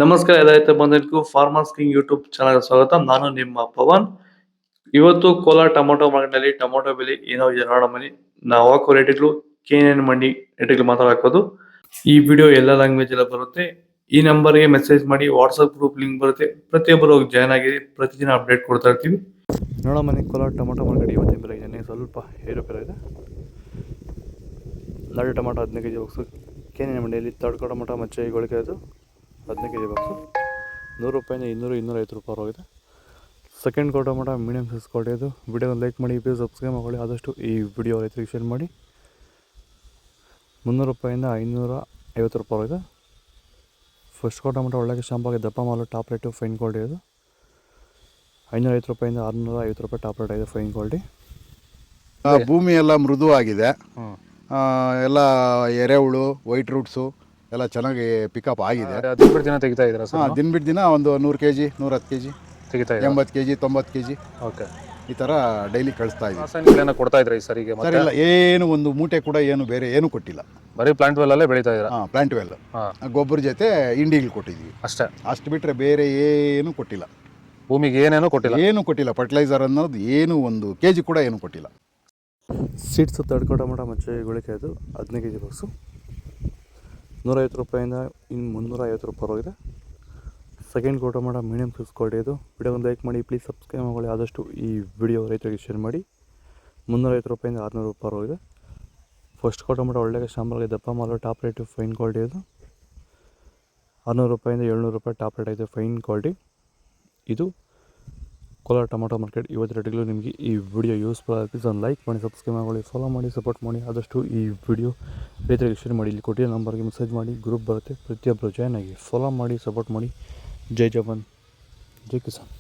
ನಮಸ್ಕಾರ ರೈತ ಬಂಧುಗಳಿಗೂ farmers king YouTube channel ಸ್ವಾಗತ. ನಾನು ನಿಮ್ಮ ಪವನ್. ಇವತ್ತು ಕೋಲಾರ ಟೊಮೊಟೊ ಮಾರ್ಕೆಟ್ನಲ್ಲಿ ಟೊಮೊಟೊ ಬೆಲೆ ಏನೋ ಇದೆ ನೋಡೋಣ ಬನ್ನಿ. ನಾವು ಹಾಕೋ ರೇಟ್ಗಳು KNN ಮಂಡಿ ರೇಟ್ಗಳು ಮಾತಾಡೋದು. ಈ ವಿಡಿಯೋ ಎಲ್ಲ ಲ್ಯಾಂಗ್ವೇಜ್ ಎಲ್ಲ ಬರುತ್ತೆ. ಈ ನಂಬರ್ಗೆ ಮೆಸೇಜ್ ಮಾಡಿ, ವಾಟ್ಸಪ್ ಗ್ರೂಪ್ ಲಿಂಕ್ ಬರುತ್ತೆ, ಪ್ರತಿಯೊಬ್ಬರು ಜಾಯ್ನ್ ಆಗಿ ಪ್ರತಿದಿನ ಅಪ್ಡೇಟ್ ಕೊಡ್ತಾ ಇರ್ತೀವಿ. ನೋಡೋ ಮನೆ ಕೋಲಾರ ಟೊಮೊಟೊ ಮಾರ್ಕೆಟ್ ಇವತ್ತಿನ ಬೆಲೆ ಇದೆ ಸ್ವಲ್ಪ ಏರುಪೇರು ಇದೆ. ನಾಡು ಟೊಮೊಟೊ 15 kg ಬಾಕ್ಸು KNN ಮಂಡಿಯಲ್ಲಿ. ತಡ್ಕೋ ಟೊಮೊಟೊ ಮಚ್ಚೆ ಗೋಳಿಕೆ ಅದು 15 kg ಬಾಕ್ಸು 100 ರೂಪಾಯಿಂದ 200-250 ರೂಪಾಯಿ ಹೋಗಿದೆ. Second quarter tomato medium size quality ಅದು. ವಿಡಿಯೋನ ಲೈಕ್ ಮಾಡಿ, ಪ್ಲೀಸ್ ಸಬ್ಸ್ಕ್ರೈಬ್ ಮಾಡಿ, ಆದಷ್ಟು ಈ ವಿಡಿಯೋ ರೈತರಿಗೆ ಶೇರ್ ಮಾಡಿ. 300 ರೂಪಾಯಿಂದ 550 ರೂಪಾಯಿ ಹೋಗಿದೆ. ಫಸ್ಟ್ ಕ್ವಾರ್ಟರ್ ಟೊಮೊಟೊ ಒಳ್ಳೆಗೆ ಶಾಂಪಾಗಿ ದಪ್ಪ ಮಾಲು, ಟಾಪ್ ರೇಟು, ಫೈನ್ ಕ್ವಾಲಿಟಿ ಅದು. 550 ರೂಪಾಯಿಂದ 650 ರೂಪಾಯಿ ಟಾಪ್ ರೇಟ್ ಆಗಿದೆ, ಫೈನ್ ಕ್ವಾಲಿಟಿ. ಭೂಮಿ ಎಲ್ಲ ಮೃದುವಾಗಿದೆ, ಎಲ್ಲ ಎರೆಹುಳು, ವೈಟ್ ರೂಟ್ಸು ಎಲ್ಲ ಚೆನ್ನಾಗಿ ಪಿಕಪ್ ಆಗಿದೆ. ದಿನ ಬಿಟ್ಟು ದಿನ ತೆಗಿತಾ ಇದ್ದೀರಾ ಸರ್? ದಿನ ಬಿಟ್ಟು ದಿನ ಒಂದು 100 kg 110 kg ತೆಗಿತಾ ಇದ್ದೀರಾ? 80 kg 90 kg ಓಕೆ. ಈ ಥರ ಡೈಲಿ ಕಳಿಸ್ತಾ ಇದ್ದೀವಿ. ರಾಸಾಯನಿಕಗಳನ್ನ ಕೊಡ್ತಾ ಇದ್ರಾ ಈ ಸರಿಗೆ? ಸರ್ ಇಲ್ಲ, ಏನು ಒಂದು ಮೂಟೆ ಕೂಡ ಏನು ಬೇರೆ ಏನು ಕೊಟ್ಟಿಲ್ಲ. ಬರೀ ಪ್ಲಾಂಟ್ ವೆಲ್ ಅಲ್ಲೇ ಬೆಳೀತಾ ಇದ್ದೀರಾ? ಪ್ಲಾಂಟ್ ವೆಲ್ ಗೊಬ್ಬರ ಜೊತೆ ಇಂಡಿಗಳು ಕೊಟ್ಟಿದ್ವಿ ಅಷ್ಟೇ. ಅಷ್ಟು ಬಿಟ್ಟರೆ ಬೇರೆ ಏನು ಕೊಟ್ಟಿಲ್ಲ. ಭೂಮಿಗೆ ಏನೇನೋ ಕೊಟ್ಟಿಲ್ಲ? ಏನು ಕೊಟ್ಟಿಲ್ಲ. ಫರ್ಟಿಲೈಸರ್ ಅನ್ನೋದು ಏನು 1 kg ಕೂಡ ಏನು ಕೊಟ್ಟಿಲ್ಲ. ಸೀಡ್ಸು ತಡ್ಕೋ ಟೊಮೊಟೊ ಮಚ್ಚೆ ಗೋಳಿಕೆ ಅದು 15 kg ಬಾಕ್ಸು 150 ರೂಪಾಯಿಂದ 350 ರೂಪಾಯಿ ಹೋಗಿದೆ. Second quarter tomato medium size quality ಇದು. ವಿಡಿಯೋನ ಲೈಕ್ ಮಾಡಿ, ಪ್ಲೀಸ್ ಸಬ್ಸ್ಕ್ರೈಬ್ ಮಾಡಿ, ಆದಷ್ಟು ಈ ವಿಡಿಯೋ ರೈತರಿಗೆ ಶೇರ್ ಮಾಡಿ. 350 ರೂಪಾಯಿಂದ 600 ರೂಪಾಯಿ ಹೋಗಿದೆ. ಫಸ್ಟ್ ಕ್ವಾರ್ಟರ್ ಟೊಮೊಟೊ ಒಳ್ಳೆಗೆ ಶಾಂಬಲ್ಗೆ ದಪ್ಪ ಮಾಲು, ಟಾಪ್ ರೇಟು, ಫೈನ್ ಕ್ವಾಲಿಟಿ ಇದು. 600 ರೂಪಾಯಿಂದ 700 ರೂಪಾಯಿ ಟಾಪ್ ರೇಟ್ ಆಗಿದೆ, ಫೈನ್ ಕ್ವಾಲಿಟಿ. ಇದು ಕೋಲಾರ ಟೊಮೊಟೊ ಮಾರ್ಕೆಟ್ ಇವತ್ತು ರೇಟ್ಗಳು. ನಿಮಗೆ ಈ ವಿಡಿಯೋ ಯೂಸ್ಫುಲ್ ಆಗಿ ಪ್ಲೀಸ್ ಒಂದು ಲೈಕ್ ಮಾಡಿ, ಸಬ್ಸ್ಕ್ರೈಬ್ ಮಾಡಿ, ಫಾಲೋ ಮಾಡಿ, ಸಪೋರ್ಟ್ ಮಾಡಿ, ಆದಷ್ಟು ಈ ವಿಡಿಯೋ ರೈತರಿಗೆ ಶೇರ್ ಮಾಡಿ. ಇಲ್ಲಿ ಕೊಟ್ಟಿರೋ ನಂಬರ್ಗೆ ಮೆಸೇಜ್ ಮಾಡಿ, ಗ್ರೂಪ್ ಬರುತ್ತೆ, ಪ್ರತಿಯೊಬ್ಬರು ಜಾಯ್ನ್ ಆಗಿ ಫಾಲೋ ಮಾಡಿ, ಸಪೋರ್ಟ್ ಮಾಡಿ. ಜೈ ಜವಾನ್, ಜೈ ಕಿಸಾನ್.